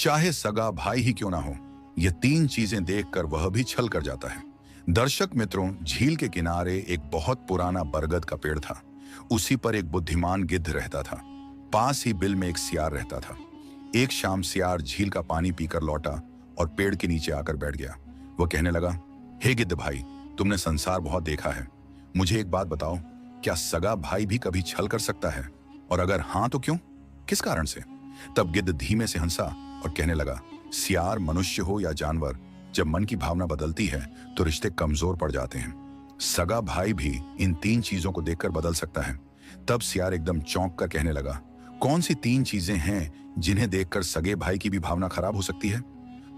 चाहे सगा भाई ही क्यों ना हो। ये तीन चीजें देखकर वह भी छल कर जाता है। दर्शक मित्रों, झील के किनारे एक बहुत पुराना बरगद का पेड़ था। उसी पर एक बुद्धिमान गिद्ध रहता था। पास ही बिल में एक सियार रहता था। एक शाम सियार झील का पानी पीकर लौटा और पेड़ के नीचे आकर बैठ गया। वह कहने लगा, हे गिद्ध भाई, तुमने संसार बहुत देखा है। मुझे एक बात बताओ, क्या सगा भाई भी कभी छल कर सकता है? और अगर हाँ तो क्यों, किस कारण से? तब गिद्ध धीमे से हंसा और कहने लगा, सियार, मनुष्य हो या जानवर, जब मन की भावना बदलती है तो रिश्ते कमजोर पड़ जाते हैं। सगा भाई भी इन तीन चीजों को देखकर बदल सकता है। तब सियार एकदम चौंक कर कहने लगा, कौन सी तीन चीजें हैं जिन्हें देखकर सगे भाई की भी भावना खराब हो सकती है?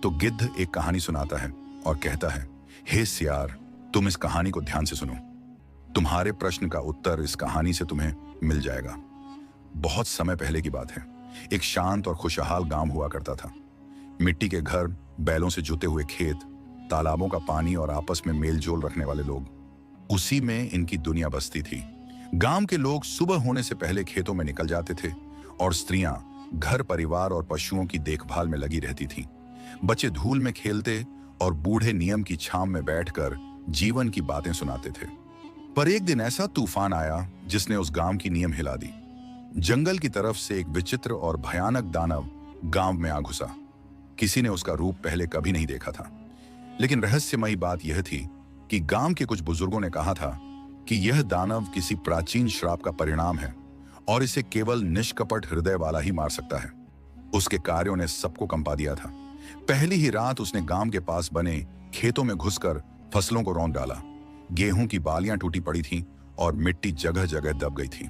तो गिद्ध एक कहानी सुनाता है और कहता है, हे सियार, तुम इस कहानी को ध्यान से सुनो। तुम्हारे प्रश्न का उत्तर इस कहानी से तुम्हें मिल जाएगा। बहुत समय पहले की बात है। एक शांत और खुशहाल गांव हुआ करता था। मिट्टी के घर, बैलों से जुते हुए खेत, तालाबों का पानी और आपस में मेल जोल रखने वाले लोग, उसी में इनकी दुनिया बसती थी। गांव के लोग सुबह होने से पहले खेतों में निकल जाते थे और स्त्रियां घर, परिवार और पशुओं की देखभाल में लगी रहती थीं। बच्चे धूल में खेलते और बूढ़े नियम की छांव में बैठकर जीवन की बातें सुनाते थे। पर एक दिन ऐसा तूफान आया जिसने उस गांव की नींव हिला दी। जंगल की तरफ से एक विचित्र और भयानक दानव गांव में आ घुसा। किसी ने उसका रूप पहले कभी नहीं देखा था, लेकिन रहस्यमयी बात यह थी कि गांव के कुछ बुजुर्गों ने कहा था कि यह दानव किसी प्राचीन श्राप का परिणाम है और इसे केवल निष्कपट हृदय वाला ही मार सकता है। उसके कार्यों ने सबको कंपा दिया था। पहली ही रात उसने गांव के पास बने खेतों में घुसकर फसलों को रौंद डाला। गेहूं की बालियां टूटी पड़ी थीं और मिट्टी जगह जगह दब गई थी।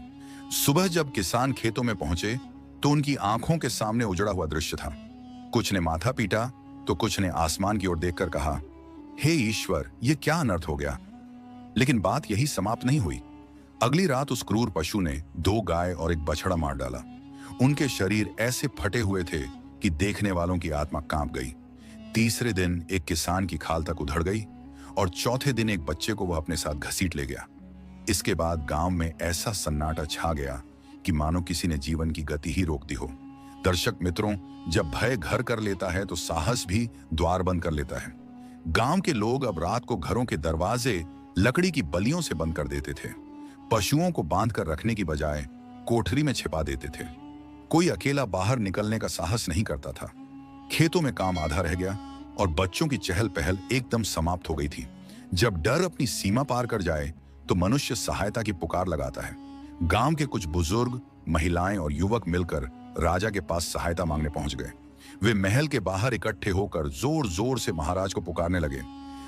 सुबह जब किसान खेतों में पहुंचे तो उनकी आंखों के सामने उजड़ा हुआ दृश्य था। कुछ ने माथा पीटा तो कुछ ने आसमान की ओर देखकर कहा, हे ईश्वर, ये क्या अनर्थ हो गया। लेकिन बात यही समाप्त नहीं हुई। अगली रात उस क्रूर पशु ने 2 गाय और एक बछड़ा मार डाला। उनके शरीर ऐसे फटे हुए थे कि देखने वालों की आत्मा कांप गई। तीसरे दिन एक किसान की खाल तक उधड़ गई और चौथे दिन एक बच्चे को वह अपने साथ घसीट ले गया। इसके बाद गांव में ऐसा सन्नाटा छा गया कि मानो किसी ने जीवन की गति ही रोक दी हो। दर्शक मित्रों, जब भय घर कर लेता है तो साहस भी द्वार बंद कर लेता है। गांव के लोग अब रात को घरों के दरवाजे लकड़ी की बल्लियों से बंद कर देते थे। पशुओं को बांध कर रखने की बजाय कोठरी में छिपा देते थे। कोई अकेला बाहर निकलने का साहस नहीं करता था। खेतों में काम आधा रह गया और बच्चों की चहल पहल एकदम समाप्त हो गई थी। जब डर अपनी सीमा पार कर जाए तो मनुष्य सहायता की पुकार लगाता है। गांव के कुछ बुजुर्ग, महिलाएं और युवक मिलकर राजा के पास सहायता मांगने पहुंच गए। वे महल के बाहर इकट्ठे होकर जोर जोर से महाराज को पुकारने लगे।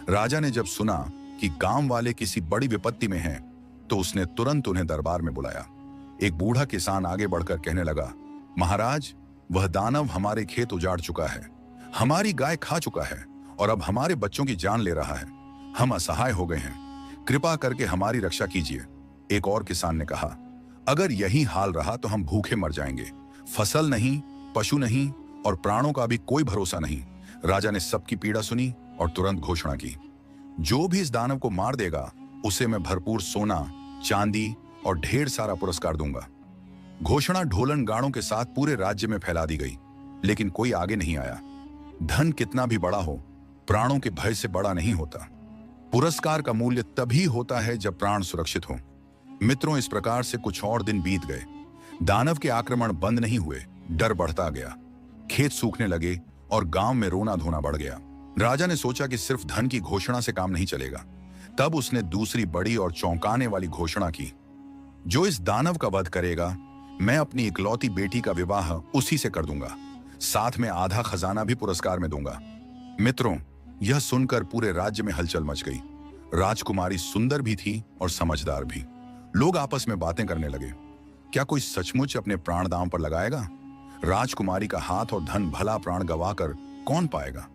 राजा ने जब सुना कि गांव वाले किसी बड़ी विपत्ति में हैं, तो उसने तुरंत उन्हें दरबार में बुलाया। एक बूढ़ा किसान आगे बढ़कर कहने लगा, महाराज, वह दानव हमारे खेत उजाड़ चुका है, हमारी गाय खा चुका है और अब हमारे बच्चों की जान ले रहा है। हम असहाय हो गए हैं, कृपा करके हमारी रक्षा कीजिए। एक और किसान ने कहा, अगर यही हाल रहा तो हम भूखे मर जाएंगे। फसल नहीं, पशु नहीं और प्राणों का भी कोई भरोसा नहीं। राजा ने सबकी पीड़ा सुनी और तुरंत घोषणा की, जो भी इस दानव को मार देगा उसे मैं भरपूर सोना, चांदी और ढेर सारा पुरस्कार दूंगा। घोषणा ढोलन गाड़ों के साथ पूरे राज्य में फैला दी गई, लेकिन कोई आगे नहीं आया। धन कितना भी बड़ा हो, प्राणों के भय से बड़ा नहीं होता। पुरस्कार का मूल्य तभी होता है जब प्राण सुरक्षित हो। मित्रों, इस प्रकार से कुछ और दिन बीत गए। दानव के आक्रमण बंद नहीं हुए, डर बढ़ता गया। खेत सूखने लगे और गांव में रोना धोना बढ़ गया। राजा ने सोचा कि सिर्फ धन की घोषणा से काम नहीं चलेगा। तब उसने दूसरी बड़ी और चौंकाने वाली घोषणा की, जो इस दानव का वध करेगा, मैं अपनी इकलौती बेटी का विवाह उसी से कर दूंगा। साथ में आधा खजाना भी पुरस्कार में दूंगा। मित्रों, यह सुनकर पूरे राज्य में हलचल मच गई। राजकुमारी सुंदर भी थी और समझदार भी। लोग आपस में बातें करने लगे, क्या कोई सचमुच अपने प्राण दांव पर लगाएगा? राजकुमारी का हाथ और धन भला प्राण गवाकर कौन पाएगा?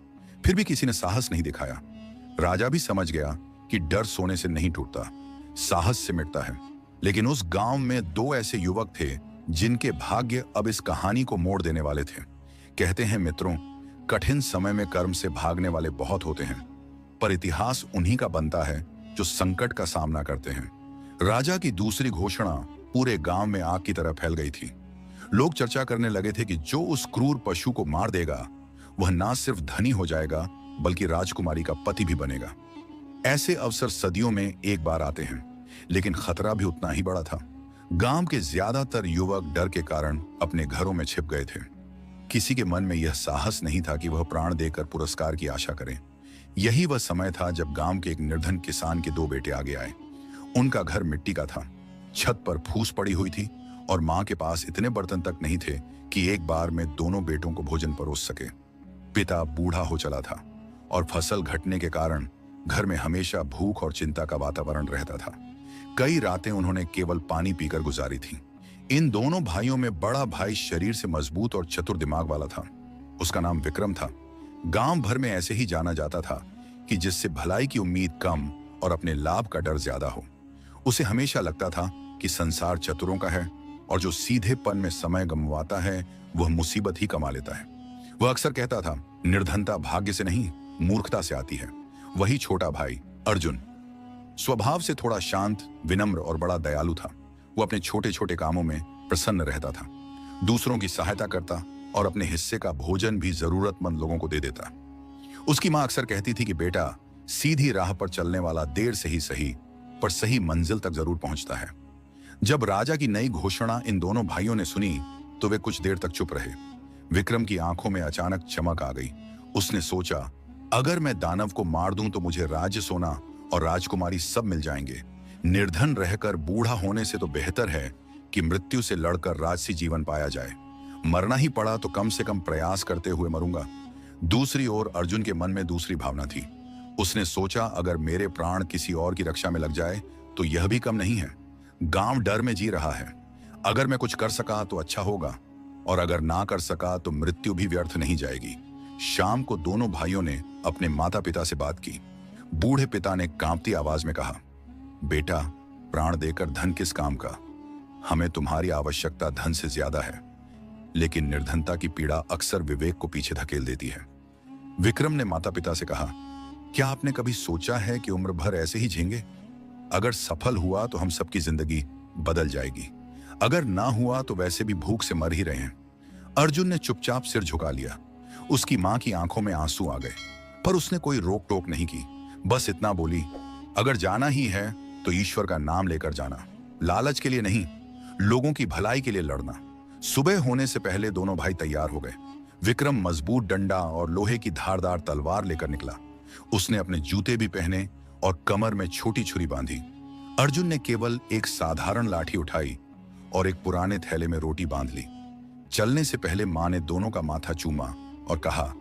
फिर भी किसी ने साहस नहीं दिखाया। राजा भी समझ गया कि डर सोने से नहीं टूटता, साहस से मिटता है। लेकिन उस गांव में 2 ऐसे युवक थे जिनके भाग्य अब इस कहानी को मोड़ देने वाले थे। कहते हैं मित्रों, कठिन समय में कर्म से भागने वाले बहुत होते हैं, पर इतिहास उन्हीं का बनता है जो संकट का सामना करते हैं। राजा की दूसरी घोषणा पूरे गांव में आग की तरह फैल गई थी। लोग चर्चा करने लगे थे कि जो उस क्रूर पशु को मार देगा वह ना सिर्फ धनी हो जाएगा बल्कि राजकुमारी का पति भी बनेगा। ऐसे अवसर सदियों में एक बार आते हैं, लेकिन खतरा भी उतना ही बड़ा था। गांव के ज्यादातर युवक डर के कारण अपने घरों में छिप गए थे। किसी के मन में यह साहस नहीं था कि वह प्राण देकर पुरस्कार की आशा करे। यही वह समय था जब गांव के एक निर्धन किसान के 2 बेटे आगे आए। उनका घर मिट्टी का था, छत पर फूस पड़ी हुई थी और मां के पास इतने बर्तन तक नहीं थे कि एक बार में दोनों बेटों को भोजन परोस सके। पिता बूढ़ा हो चला था और फसल घटने के कारण घर में हमेशा भूख और चिंता का वातावरण रहता था। कई रातें उन्होंने केवल पानी पीकर गुजारी थी। इन दोनों भाइयों में बड़ा भाई शरीर से मजबूत और चतुर दिमाग वाला था। उसका नाम विक्रम था। गांव भर में ऐसे ही जाना जाता था कि जिससे भलाई की उम्मीद कम और अपने लाभ का डर ज्यादा हो। उसे हमेशा लगता था कि संसार चतुरों का है और जो सीधेपन में समय गंवाता है वह मुसीबत ही कमा लेता है। वह अक्सर कहता था, निर्धनता भाग्य से नहीं मूर्खता से आती है। वही छोटा भाई अर्जुन स्वभाव से थोड़ा शांत, विनम्र और बड़ा दयालु था। वो अपने छोटे छोटे कामों में प्रसन्न रहता था, दूसरों की सहायता करता और अपने हिस्से का भोजन भी जरूरतमंद लोगों को दे देता। उसकी मां अक्सर कहती थी कि बेटा, सीधी राह पर चलने वाला देर से ही सही पर सही मंजिल तक जरूर पहुंचता है। जब राजा की नई घोषणा इन दोनों भाइयों ने सुनी तो वे कुछ देर तक चुप रहे। विक्रम की आंखों में अचानक चमक आ गई। उसने सोचा, अगर मैं दानव को मार दूं तो मुझे राज्य, सोना और राजकुमारी सब मिल जाएंगे। निर्धन रहकर बूढ़ा होने से तो बेहतर है कि मृत्यु से लड़कर राजसी जीवन पाया जाए। मरना ही पड़ा तो कम से कम प्रयास करते हुए मरूंगा। दूसरी ओर अर्जुन के मन में दूसरी भावना थी। उसने सोचा, अगर मेरे प्राण किसी और की रक्षा में लग जाए तो यह भी कम नहीं है। गांव डर में जी रहा है। अगर मैं कुछ कर सका तो अच्छा होगा और अगर ना कर सका तो मृत्यु भी व्यर्थ नहीं जाएगी। शाम को दोनों भाइयों ने अपने माता पिता से बात की। बूढ़े पिता ने कांपती आवाज में कहा, बेटा, प्राण देकर धन किस काम का? हमें तुम्हारी आवश्यकता धन से ज्यादा है, लेकिन निर्धनता की पीड़ा अक्सर विवेक को पीछे धकेल देती है। विक्रम ने माता पिता से कहा, क्या आपने कभी सोचा है कि उम्र भर ऐसे ही झेंगे? अगर सफल हुआ तो हम सबकी जिंदगी बदल जाएगी, अगर ना हुआ तो वैसे भी भूख से मर ही रहे हैं। अर्जुन ने चुपचाप सिर झुका लिया। उसकी मां की आंखों में आंसू आ गए, पर उसने कोई रोक टोक नहीं की। बस इतना बोली, अगर जाना ही है तो ईश्वर का नाम लेकर जाना, लालच के लिए नहीं, लोगों की भलाई के लिए लड़ना। सुबह होने से पहले दोनों भाई तैयार हो गए। विक्रम मजबूत डंडा और लोहे की धारदार तलवार लेकर निकला। उसने अपने जूते भी पहने और कमर में छोटी छुरी बांधी। अर्जुन ने केवल एक साधारण लाठी उठाई और एक पुराने थैले में रोटी बांध ली। चलने से पहले मां ने दोनों का माथा चूमा और कहा,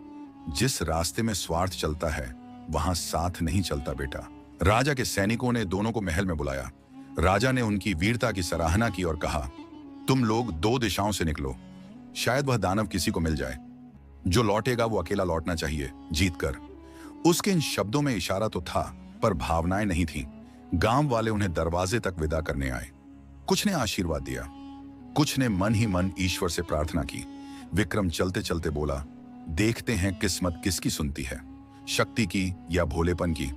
जिस रास्ते में स्वार्थ चलता है वहां साथ नहीं चलता बेटा। राजा के सैनिकों ने दोनों को महल में बुलाया। राजा ने उनकी वीरता की सराहना की और कहा, तुम लोग 2 दिशाओं से निकलो, शायद वह दानव किसी को मिल जाए। जो लौटेगा वो अकेला लौटना चाहिए, जीतकर। उसके इन शब्दों में इशारा तो था, पर भावनाएं नहीं थीं। गांव वाले उन्हें दरवाजे तक विदा करने आए। कुछ ने आशीर्वाद दिया, कुछ ने मन ही मन ईश्वर से प्रार्थना की। विक्रम चलते चलते बोला, देखते हैं किस्मत किसकी सुनती है, शक्ति की या भोलेपन की।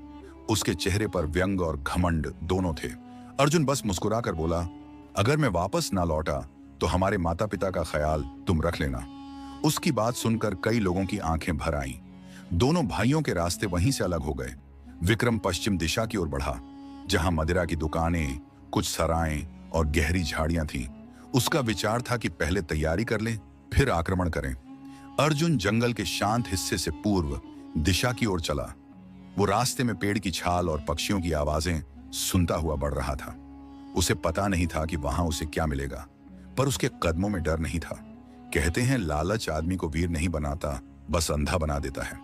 उसके चेहरे पर व्यंग और घमंड दोनों थे। अर्जुन बस मुस्कुराकर बोला, अगर मैं वापस ना लौटा तो हमारे माता पिता का ख्याल तुम रख लेना। उसकी बात सुनकर कई लोगों की आंखें भर आईं। दोनों भाइयों के रास्ते वहीं से अलग हो गए। विक्रम पश्चिम दिशा की ओर बढ़ा, जहां मदिरा की दुकानें, कुछ सराएं और गहरी झाड़ियां थीं। उसका विचार था कि पहले तैयारी कर लें, फिर आक्रमण करें। अर्जुन जंगल के शांत हिस्से से पूर्व दिशा की ओर चला। वो रास्ते में पेड़ की छाल और पक्षियों की आवाजें सुनता हुआ बढ़ रहा था। उसे पता नहीं था कि वहां उसे क्या मिलेगा, पर उसके कदमों में डर नहीं था। कहते हैं लालच आदमी को वीर नहीं बनाता, बस अंधा बना देता है।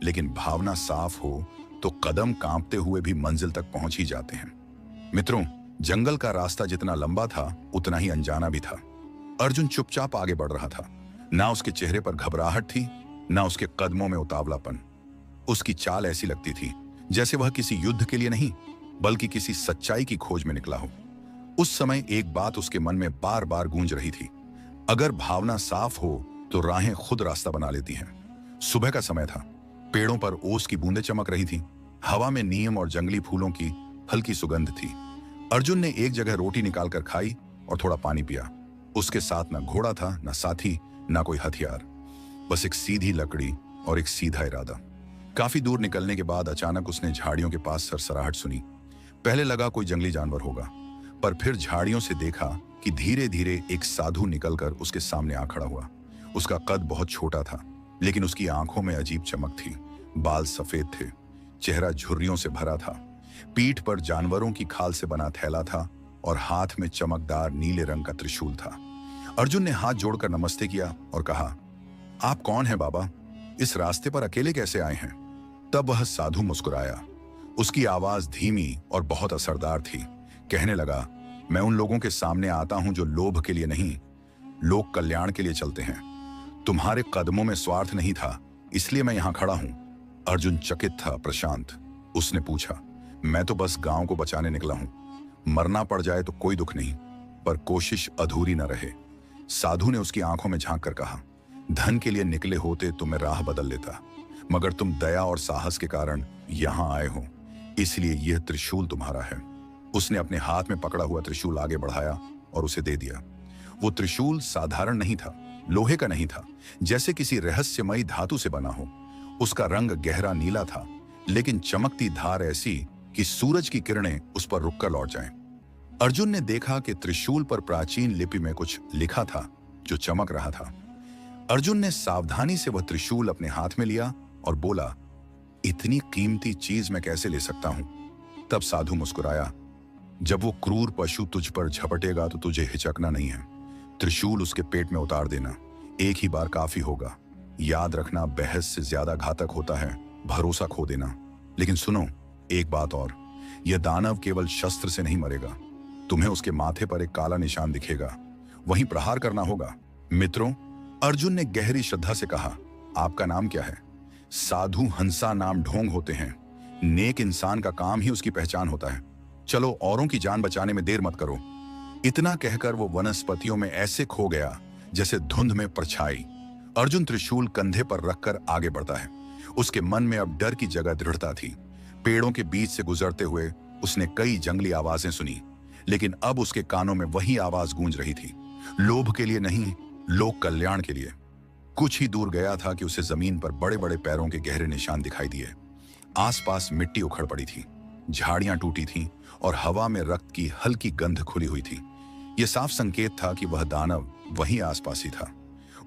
लेकिन भावना साफ हो तो कदम कांपते हुए भी मंजिल तक पहुंच ही जाते हैं। मित्रों, जंगल का रास्ता जितना लंबा था उतना ही अनजाना भी था। अर्जुन चुपचाप आगे बढ़ रहा था। ना उसके चेहरे पर घबराहट थी, ना उसके कदमों में उतावलापन। उसकी चाल ऐसी लगती थी जैसे वह किसी युद्ध के लिए नहीं, बल्कि किसी सच्चाई की खोज में निकला हो। उस समय एक बात उसके मन में बार बार गूंज रही थी, अगर भावना साफ हो तो राहें खुद रास्ता बना लेती हैं। सुबह का समय था। पेड़ों पर ओस की बूंदें चमक रही थीं। हवा में नीम और जंगली फूलों की हल्की सुगंध थी। अर्जुन ने एक जगह रोटी निकालकर खाई और थोड़ा पानी पिया। उसके साथ न घोड़ा था, न साथी, न कोई हथियार, बस एक सीधी लकड़ी और एक सीधा इरादा। काफी दूर निकलने के बाद अचानक उसने झाड़ियों के पास सरसराहट सुनी। पहले लगा कोई जंगली जानवर होगा, पर फिर झाड़ियों से देखा कि धीरे धीरे एक साधु निकलकर उसके सामने आ खड़ा हुआ। उसका कद बहुत छोटा था, लेकिन उसकी आंखों में अजीब चमक थी। बाल सफेद थे, चेहरा झुर्रियों से भरा था, पीठ पर जानवरों की खाल से बना थैला था और हाथ में चमकदार नीले रंग का त्रिशूल था। अर्जुन ने हाथ जोड़कर नमस्ते किया और कहा, आप कौन हैं बाबा? इस रास्ते पर अकेले कैसे आए हैं? तब वह साधु मुस्कुराया। उसकी आवाज धीमी और बहुत असरदार थी। कहने लगा, मैं उन लोगों के सामने आता हूं जो लोभ के लिए नहीं, लोक कल्याण के लिए चलते हैं। तुम्हारे कदमों में स्वार्थ नहीं था, इसलिए मैं यहां खड़ा हूं। अर्जुन चकित था, प्रशांत। उसने पूछा, मैं तो बस गांव को बचाने निकला हूं। मरना पड़ जाए तो कोई दुख नहीं, पर कोशिश अधूरी न रहे। साधु ने उसकी आंखों में झांक कर कहा, धन के लिए निकले होते तो मैं राह बदल लेता, मगर तुम दया और साहस के कारण यहां आए हो, इसलिए यह त्रिशूल तुम्हारा है। उसने अपने हाथ में पकड़ा हुआ त्रिशूल आगे बढ़ाया और उसे दे दिया। वो त्रिशूल साधारण नहीं था, लोहे का नहीं था, जैसे किसी रहस्यमयी धातु से बना हो। उसका रंग गहरा नीला था, लेकिन चमकती धार ऐसी कि सूरज की किरणें उस पर रुककर लौट जाएं। अर्जुन ने देखा कि त्रिशूल पर प्राचीन लिपि में कुछ लिखा था जो चमक रहा था। अर्जुन ने सावधानी से वह त्रिशूल अपने हाथ में लिया और बोला, इतनी कीमती चीज मैं कैसे ले सकता हूं? तब साधु मुस्कुराया, जब वो क्रूर पशु तुझ पर झपटेगा तो तुझे हिचकना नहीं है। त्रिशूल उसके पेट में उतार देना, एक ही बार काफी होगा। याद रखना, बहस से ज्यादा घातक होता है भरोसा खो देना। लेकिन सुनो, एक बात और, यह दानव केवल शस्त्र से नहीं मरेगा। तुम्हें उसके माथे पर एक काला निशान दिखेगा, वहीं प्रहार करना होगा। मित्रों, अर्जुन ने गहरी श्रद्धा से कहा, आपका नाम क्या है? साधु हंसा नाम ढोंग होते हैं। नेक इंसान का काम ही उसकी पहचान होता है। चलो, औरों की जान बचाने में देर मत करो। इतना कहकर वो वनस्पतियों में ऐसे खो गया जैसे धुंध में परछाई। अर्जुन त्रिशूल कंधे पर रखकर आगे बढ़ता है। उसके मन में अब डर की जगह दृढ़ता थी। पेड़ों के बीच से गुजरते हुए उसने कई जंगली आवाजें सुनी, लेकिन अब उसके कानों में वही आवाज गूंज रही थी, लोभ के लिए नहीं, लोक कल्याण के लिए। कुछ ही दूर गया था कि उसे जमीन पर बड़े बड़े पैरों के गहरे निशान दिखाई दिए। आसपास मिट्टी उखड़ पड़ी थी, झाड़ियां टूटी थीं और हवा में रक्त की हल्की गंध खुली हुई थी। यह साफ संकेत था कि वह दानव वहीं आसपास ही था।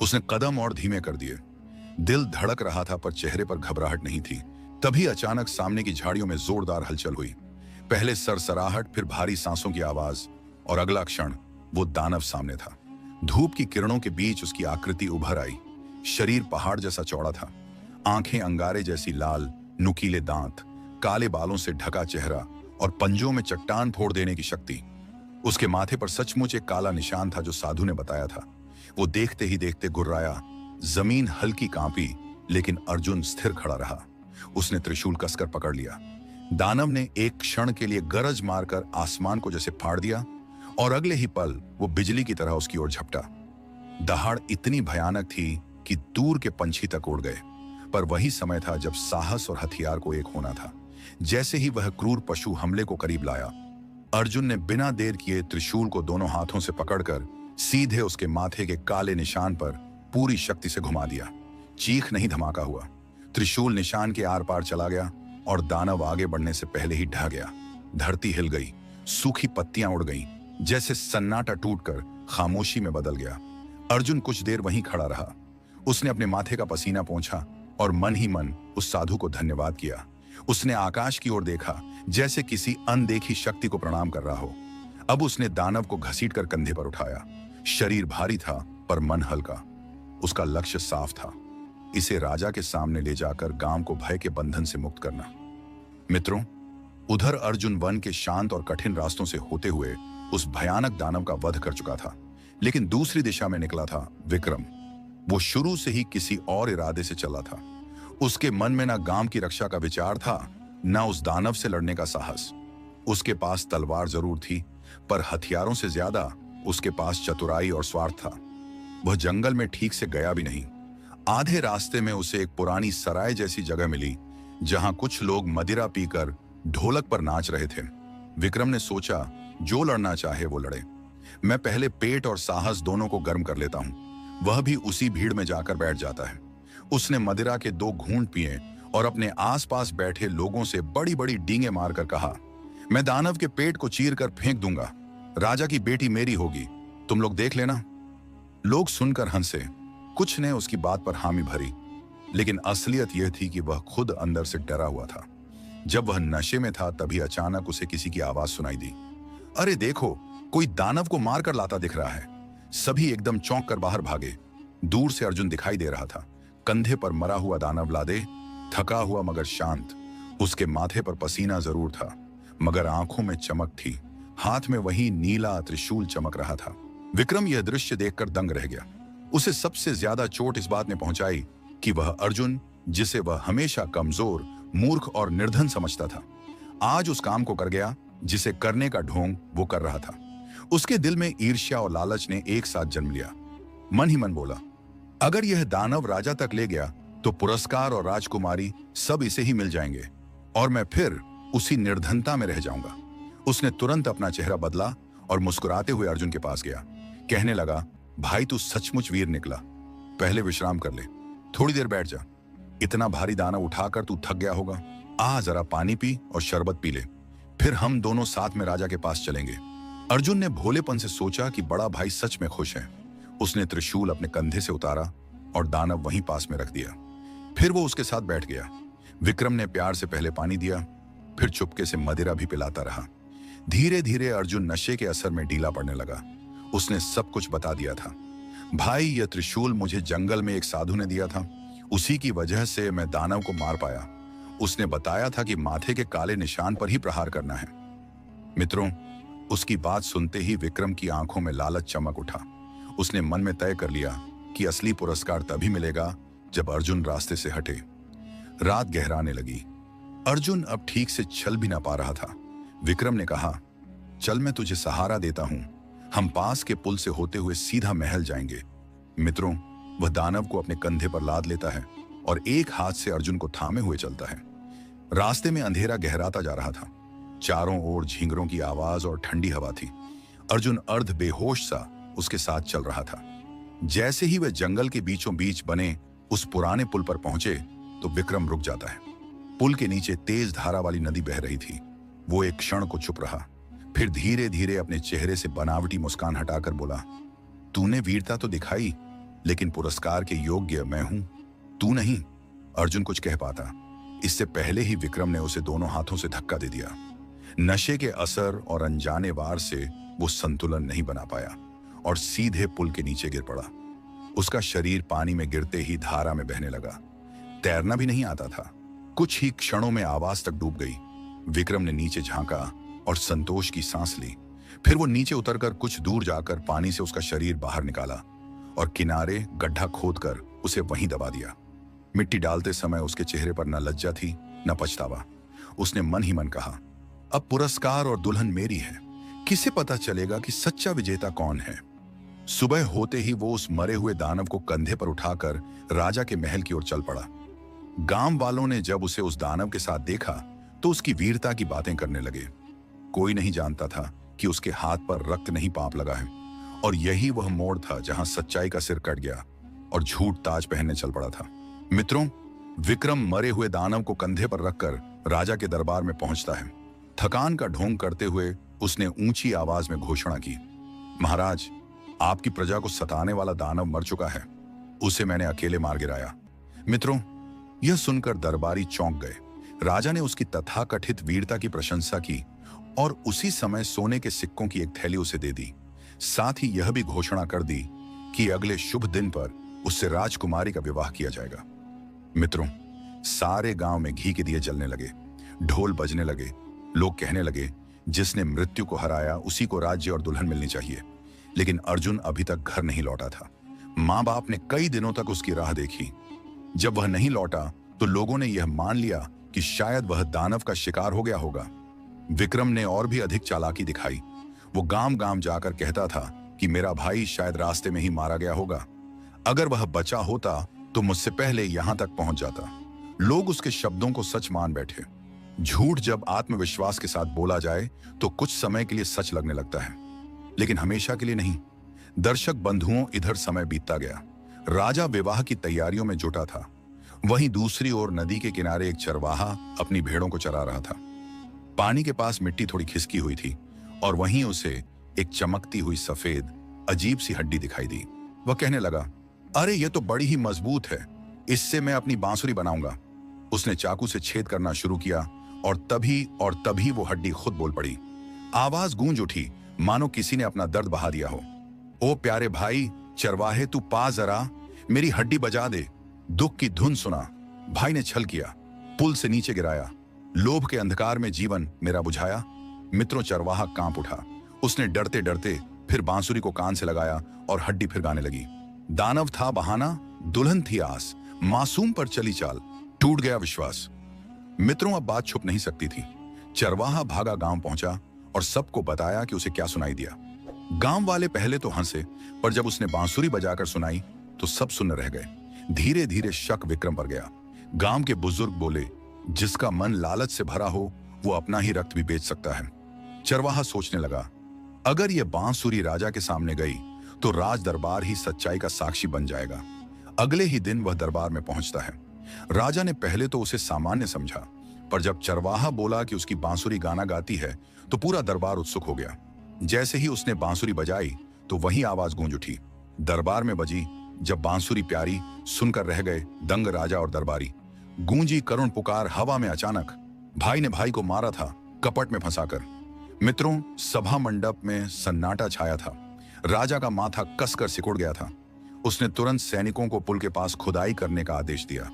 उसने कदम और धीमे कर दिए। दिल धड़क रहा था, पर चेहरे पर घबराहट नहीं थी। तभी अचानक सामने की झाड़ियों में जोरदार हलचल हुई। पहले सरसराहट, फिर भारी सांसों की आवाज, और अगला क्षण वो दानव सामने था। धूप की किरणों के बीच उसकी आकृति उभर आई। शरीर पहाड़ जैसा चौड़ा था, आंखें अंगारे जैसी लाल, नुकीले दांत, काले बालों से ढका चेहरा और पंजों में चट्टान फोड़ देने की शक्ति। उसके माथे पर सचमुच एक काला निशान था जो साधु ने बताया था। वो देखते ही देखते गुर्राया। जमीन हल्की कांपी, लेकिन अर्जुन स्थिर खड़ा रहा। उसने त्रिशूल कसकर पकड़ लिया। दानव ने एक क्षण के लिए गरज मारकर आसमान को जैसे फाड़ दिया, और अगले ही पल वो बिजली की तरह उसकी ओर झपटा। दहाड़ इतनी भयानक थी कि दूर के पंछी तक उड़ गए। पर वही समय था जब साहस और हथियार को एक होना था। जैसे ही वह क्रूर पशु हमले को करीब लाया, अर्जुन ने बिना देर किए त्रिशूल को दोनों हाथों से पकड़कर सीधे उसके माथे के काले निशान पर पूरी शक्ति से घुमा दिया। चीख नहीं, धमाका हुआ। त्रिशूल निशान के आर पार चला गया और दानव आगे बढ़ने से पहले ही ढह गया। धरती हिल गई, सूखी पत्तियां उड़ गईं, जैसे सन्नाटा टूटकर खामोशी में बदल गया। अर्जुन कुछ देर वहीं खड़ा रहा। उसने अपने माथे का पसीना पोंछा और मन ही मन उस साधु को धन्यवाद किया। उसने आकाश की ओर देखा, जैसे किसी अनदेखी शक्ति को प्रणाम कर रहा हो। अब उसने दानव को घसीटकर कंधे पर उठाया। शरीर भारी था, पर मन हल्का। उसका लक्ष्य साफ था, इसे राजा के सामने ले जाकर गांव को भय के बंधन से मुक्त करना। मित्रों, उधर अर्जुन वन के शांत और कठिन रास्तों से होते हुए उस भयानक दानव का वध कर चुका था। लेकिन दूसरी दिशा में निकला था विक्रम। वो शुरू से ही किसी और इरादे से चला था। उसके मन में ना गांव की रक्षा का विचार था, ना उस दानव से लड़ने का साहस। उसके पास तलवार जरूर थी, पर हथियारों से ज्यादा उसके पास चतुराई और स्वार्थ था। वह जंगल में ठीक से गया भी नहीं। आधे रास्ते में उसे एक पुरानी सराय जैसी जगह मिली, जहां कुछ लोग मदिरा पीकर ढोलक पर नाच रहे थे। विक्रम ने सोचा, जो लड़ना चाहे वो लड़े। मैं पहले पेट और साहस दोनों को गर्म कर लेता हूं। वह भी उसी भीड़ में जाकर बैठ जाता है। उसने मदिरा के 2 घूंट पिए और अपने आसपास बैठे लोगों से बड़ी बड़ी डींगे मारकर कहा, मैं दानव के पेट को चीर कर फेंक दूंगा। राजा की बेटी मेरी होगी, तुम लोग देख लेना। लोग सुनकर हंसे। कुछ ने उसकी बात पर हामी भरी, लेकिन असलियत यह थी कि वह खुद अंदर से डरा हुआ था। जब वह नशे में था तभी अचानक उसे किसी की आवाज सुनाई दी, अरे देखो, कोई दानव को मारकर लाता दिख रहा है। सभी एकदम चौंक कर बाहर भागे। दूर से अर्जुन दिखाई दे रहा था, कंधे पर मरा हुआ दानव लादे, थका हुआ मगर शांत। उसके माथे पर पसीना जरूर था, मगर आंखों में चमक थी। हाथ में वही नीला त्रिशूल चमक रहा था। विक्रम यह दृश्य देखकर दंग रह गया। उसे सबसे ज्यादा चोट इस बात ने पहुंचाई कि वह अर्जुन, जिसे वह हमेशा कमजोर, मूर्ख और निर्धन समझता था, आज उस काम को कर गया जिसे करने का ढोंग वो कर रहा था। उसके दिल में ईर्ष्या और लालच ने एक साथ जन्म लिया। मन ही मन बोला, अगर यह दानव राजा तक ले गया तो पुरस्कार और राजकुमारी सब इसे ही मिल जाएंगे और मैं फिर उसी निर्धनता में रह जाऊंगा। उसने तुरंत अपना चेहरा बदला और मुस्कुराते हुए अर्जुन के पास गया। कहने लगा, भाई तू सचमुच वीर निकला। पहले विश्राम कर ले, थोड़ी देर बैठ जा। इतना भारी दानव उठाकर तू थक गया होगा। आ जरा पानी पी और शरबत पी ले, फिर हम दोनों साथ में राजा के पास चलेंगे। अर्जुन ने भोलेपन से सोचा कि बड़ा भाई सच में खुश है। उसने त्रिशूल अपने कंधे से उतारा और दानव वहीं पास में रख दिया। फिर वो उसके साथ बैठ गया। विक्रम ने प्यार से पहले पानी दिया, फिर चुपके से मदिरा भी पिलाता रहा। धीरे धीरे अर्जुन नशे के असर में ढीला पड़ने लगा। उसने सब कुछ बता दिया था। भाई, यह त्रिशूल मुझे जंगल में एक साधु ने दिया था, उसी की वजह से मैं दानव को मार पाया। उसने बताया था कि माथे के काले निशान पर ही प्रहार करना है। मित्रों, उसकी बात सुनते ही विक्रम की आंखों में लालच चमक उठा। उसने मन में तय कर लिया कि असली पुरस्कार तभी मिलेगा जब अर्जुन रास्ते से हटे। रात गहराने लगी। अर्जुन अब ठीक से चल भी ना पा रहा था। विक्रम ने कहा, चल मैं तुझे सहारा देता हूं, हम पास के पुल से होते हुए सीधा महल जाएंगे। मित्रों, वह दानव को अपने कंधे पर लाद लेता है और एक हाथ से अर्जुन को थामे हुए चलता है। रास्ते में अंधेरा गहराता जा रहा था। चारों ओर झींगरों की आवाज और ठंडी हवा थी। अर्जुन अर्ध बेहोश सा उसके साथ चल रहा था। जैसे ही वह जंगल के बीचों बीच बने उस पुराने पुल पर पहुंचे तो विक्रम रुक जाता है। पुल के नीचे तेज धारा वाली नदी बह रही थी। वो एक क्षण को चुप रहा, फिर धीरे धीरे अपने चेहरे से बनावटी मुस्कान हटाकर बोला, तूने वीरता तो दिखाई, लेकिन पुरस्कार के योग्य मैं हूं, तू नहीं। अर्जुन कुछ कह पाता, इससे पहले ही विक्रम ने उसे दोनों हाथों से धक्का दे दिया। नशे के असर और अनजाने वार से वो संतुलन नहीं बना पाया और सीधे पुल के नीचे गिर पड़ा। उसका शरीर पानी में गिरते ही धारा में बहने लगा। तैरना भी नहीं आता था। कुछ ही क्षणों में आवाज तक डूब गई। विक्रम ने नीचे झांका और संतोष की सांस ली। फिर वो नीचे उतरकर कुछ दूर जाकर पानी से उसका शरीर बाहर निकाला और किनारे गड्ढा खोदकर उसे वहीं दबा दिया। मिट्टी डालते समय उसके चेहरे पर न लज्जा थी न पछतावा। उसने मन ही मन कहा, अब पुरस्कार और दुल्हन मेरी है, किसे पता चलेगा कि सच्चा विजेता कौन है। सुबह होते ही वो उस मरे हुए दानव को कंधे पर उठाकर राजा के महल की ओर चल पड़ा। गांव वालों ने जब उसे उस दानव के साथ देखा तो उसकी वीरता की बातें करने लगे। कोई नहीं जानता था कि उसके हाथ पर रक्त नहीं पाप लगा है और यही वह मोड़ था जहां सच्चाई का सिर कट गया और झूठ ताज पहनने चल पड़ा था। मित्रों, विक्रम मरे हुए दानव को कंधे पर रखकर राजा के दरबार में पहुंचता है। थकान का ढोंग करते हुए उसने ऊंची आवाज में घोषणा की, महाराज, आपकी प्रजा को सताने वाला दानव मर चुका है। उसे मैंने अकेले मार गिराया। मित्रों, यह सुनकर दरबारी चौंक गए। राजा ने उसकी तथाकथित वीरता की प्रशंसा की और उसी समय सोने के सिक्कों की एक थैली उसे दे दी। साथ ही यह भी घोषणा कर दी कि अगले शुभ दिन पर उससे राजकुमारी का विवाह किया जाएगा। मित्रों, सारे गांव में घी के दिए जलने लगे, ढोल बजने लगे। लोग कहने लगे, जिसने मृत्यु को हराया उसी को राज्य और दुल्हन मिलनी चाहिए। लेकिन अर्जुन अभी तक घर नहीं लौटा था। माँ बाप ने कई दिनों तक उसकी राह देखी। जब वह नहीं लौटा तो लोगों ने यह मान लिया कि शायद वह दानव का शिकार हो गया होगा। विक्रम ने और भी अधिक चालाकी दिखाई। वो गांव गांव जाकर कहता था कि मेरा भाई शायद रास्ते में ही मारा गया होगा। अगर वह बचा होता तो मुझसे पहले यहां तक पहुंच जाता। लोग उसके शब्दों को सच मान बैठे। झूठ जब आत्मविश्वास के साथ बोला जाए तो कुछ समय के लिए सच लगने लगता है, लेकिन हमेशा के लिए नहीं। दर्शक बंधुओं, इधर समय बीतता गया। राजा विवाह की तैयारियों में जुटा था। वहीं दूसरी ओर नदी के किनारे एक चरवाहा अपनी भेड़ों को चरा रहा था। पानी के पास मिट्टी थोड़ी खिसकी हुई थी और वहीं उसे एक चमकती हुई सफेद अजीब सी हड्डी दिखाई दी। वह कहने लगा, अरे ये तो बड़ी ही मजबूत है, इससे मैं अपनी बांसुरी बनाऊंगा। उसने चाकू से छेद करना शुरू किया और तभी वो हड्डी खुद बोल पड़ी। आवाज गूंज उठी मानो किसी ने अपना दर्द बहा दिया हो। ओ प्यारे भाई चरवाहे, तू पा जरा, मेरी हड्डी बजा दे। दुख की धुन सुना। भाई ने छल किया, पुल से नीचे गिराया, लोभ के अंधकार में जीवन मेरा बुझाया। मित्रों, चरवाहा कांप उठा। उसने डरते डरते फिर बांसुरी को कान से लगाया और हड्डी फिर गाने लगी। दानव था बहाना, दुल्हन थी आस, मासूम पर चली चाल, टूट गया विश्वास। मित्रों, अब बात छुप नहीं सकती थी। चरवाहा भागा गांव पहुंचा और सबको बताया कि उसे क्या सुनाई दिया। गांव वाले पहले तो हंसे, पर जब उसने बांसुरी बजाकर सुनाई तो सब सुन्न रह गए। धीरे धीरे शक विक्रम पर गया। गांव के बुजुर्ग बोले, जिसका मन लालच से भरा हो वो अपना ही रक्त भी बेच सकता है। चरवाहा सोचने लगा, अगर ये बांसुरी राजा के सामने गई तो राज दरबार ही सच्चाई का साक्षी बन जाएगा। अगले ही दिन वह दरबार में पहुंचता है। राजा ने पहले तो उसे सामान्य समझा, पर जब चरवाहा बोला कि उसकी बांसुरी गाना गाती है तो पूरा दरबार उत्सुक हो गया। जैसे ही उसने बांसुरी बजाई तो वही आवाज गूंज उठी। दरबार में बजी। जब बांसुरी प्यारी सुनकर रह गए दंग राजा और दरबारी। गूंजी करुण पुकार हवा में अचानक, भाई ने भाई को मारा था कपट में फंसाकर। मित्रों, सभा मंडप में सन्नाटा छाया था। राजा का माथा कसकर सिकुड़ गया था। उसने तुरंत सैनिकों को पुल के पास खुदाई करने का आदेश दिया।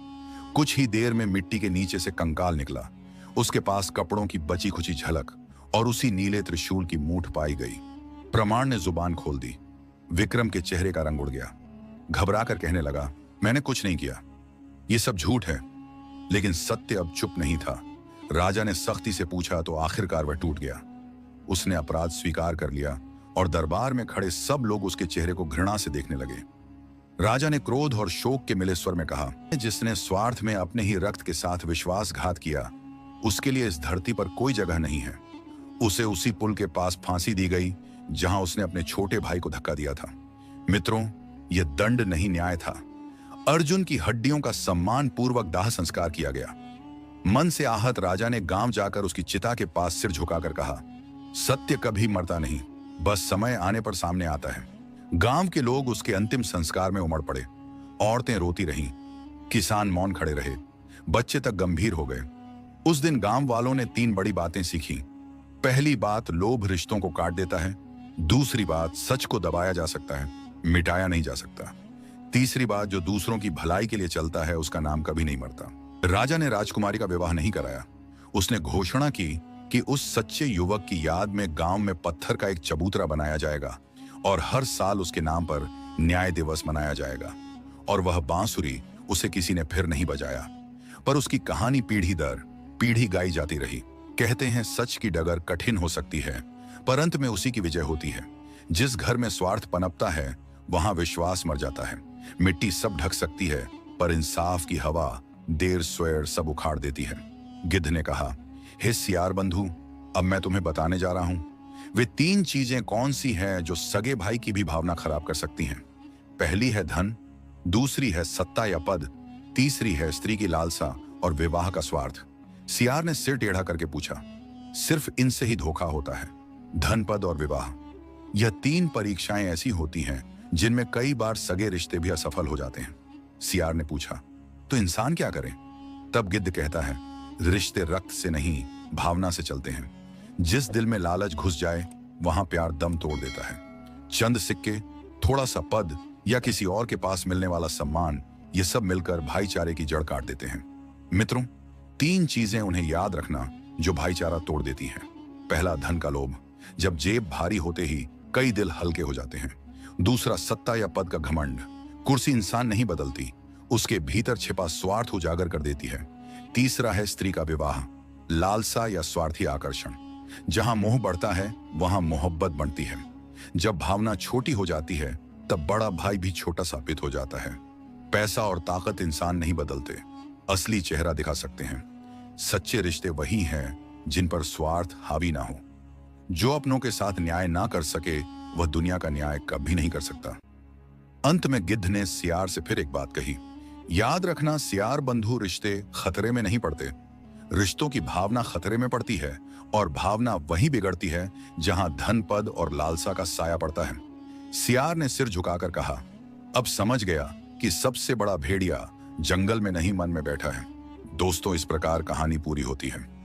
कुछ ही देर में मिट्टी के नीचे से कंकाल निकला। उसके पास कपड़ों की बची खुची झलक और उसी नीले त्रिशूल की मूठ पाई गई। प्रमाण ने जुबान खोल दी। विक्रम के चेहरे का रंग उड़ गया। घबराकर कहने लगा, मैंने कुछ नहीं किया, ये सब झूठ है। लेकिन सत्य अब चुप नहीं था। राजा ने सख्ती से पूछा तो आखिरकार वह टूट गया। उसने अपराध स्वीकार कर लिया और दरबार में खड़े सब लोग उसके चेहरे को घृणा से देखने लगे। राजा ने क्रोध और शोक के मिले स्वर में कहा, जिसने स्वार्थ में अपने ही रक्त के साथ विश्वासघात किया, उसके लिए इस धरती पर कोई जगह नहीं है। उसे उसी पुल के पास फांसी दी गई जहां उसने अपने छोटे भाई को धक्का दिया था। मित्रों, यह दंड नहीं, न्याय था। अर्जुन की हड्डियों का सम्मान पूर्वक दाह संस्कार किया गया। मन से आहत राजा ने गांव जाकर उसकी चिता के पास सिर झुकाकर कहा, सत्य कभी मरता नहीं, बस समय आने पर सामने आता है। गांव के लोग उसके अंतिम संस्कार में उमड़ पड़े। औरतें रोती रहीं, किसान मौन खड़े रहे, बच्चे तक गंभीर हो गए। उस दिन गांव वालों ने 3 बड़ी बातें सीखी। पहली बात, लोभ रिश्तों को काट देता है। दूसरी बात, सच को दबाया जा सकता है, मिटाया नहीं जा सकता। तीसरी बात, जो दूसरों की भलाई के लिए चलता है उसका नाम कभी नहीं मरता। राजा ने राजकुमारी का विवाह नहीं कराया। उसने घोषणा की कि उस सच्चे युवक की याद में गांव में पत्थर का एक चबूतरा बनाया जाएगा और हर साल उसके नाम पर न्याय दिवस मनाया जाएगा। और वह बांसुरी उसे किसी ने फिर नहीं बजाया, पर उसकी कहानी पीढ़ी दर पीढ़ी गाई जाती रही। कहते हैं सच की डगर कठिन हो सकती है, पर अंत में उसी की विजय होती है। जिस घर में स्वार्थ पनपता है वहां विश्वास मर जाता है। मिट्टी सब ढक सकती है, पर इंसाफ की हवा देर स्वेर सब उखाड़ देती है। गिद्ध ने कहा, हे सियार बंधु, अब मैं तुम्हें बताने जा रहा हूं वे 3 चीजें कौन सी हैं जो सगे भाई की भी भावना खराब कर सकती हैं। पहली है धन, दूसरी है सत्ता या पद, तीसरी है स्त्री की लालसा और विवाह का स्वार्थ। सियार ने सिर टेढ़ा करके पूछा, सिर्फ इनसे ही धोखा होता है? धन, पद और विवाह, यह 3 परीक्षाएं ऐसी होती हैं जिनमें कई बार सगे रिश्ते भी असफल हो जाते हैं। सियार ने पूछा, तो इंसान क्या करें? तब गिद्ध कहता है, रिश्ते रक्त से नहीं भावना से चलते हैं। जिस दिल में लालच घुस जाए वहां प्यार दम तोड़ देता है। चंद सिक्के, थोड़ा सा पद या किसी और के पास मिलने वाला सम्मान, ये सब मिलकर भाईचारे की जड़ काट देते हैं। मित्रों, 3 चीजें उन्हें याद रखना जो भाईचारा तोड़ देती हैं। पहला, धन का लोभ, जब जेब भारी होते ही कई दिल हल्के हो जाते हैं। दूसरा, सत्ता या पद का घमंड, कुर्सी इंसान नहीं बदलती, उसके भीतर छिपा स्वार्थ उजागर कर देती है। तीसरा है स्त्री का विवाह, लालसा या स्वार्थी आकर्षण, जहां मोह बढ़ता है वहां मोहब्बत बढ़ती है। जब भावना छोटी हो जाती है तब बड़ा भाई भी छोटा साबित हो जाता है। पैसा और ताकत इंसान नहीं बदलते, असली चेहरा दिखा सकते हैं। सच्चे रिश्ते वही हैं जिन पर स्वार्थ हावी ना हो। जो अपनों के साथ न्याय ना कर सके वह दुनिया का न्याय कभी नहीं कर सकता। अंत में गिद्ध ने सियार से फिर एक बात कही, याद रखना, सियार बंधु रिश्ते खतरे में नहीं पड़ते। रिश्तों की भावना खतरे में पड़ती है, और भावना वहीं बिगड़ती है जहां धन, पद और लालसा का साया पड़ता है। सियार ने सिर झुकाकर कहा, अब समझ गया कि सबसे बड़ा भेड़िया जंगल में नहीं मन में बैठा है। दोस्तों, इस प्रकार कहानी पूरी होती है।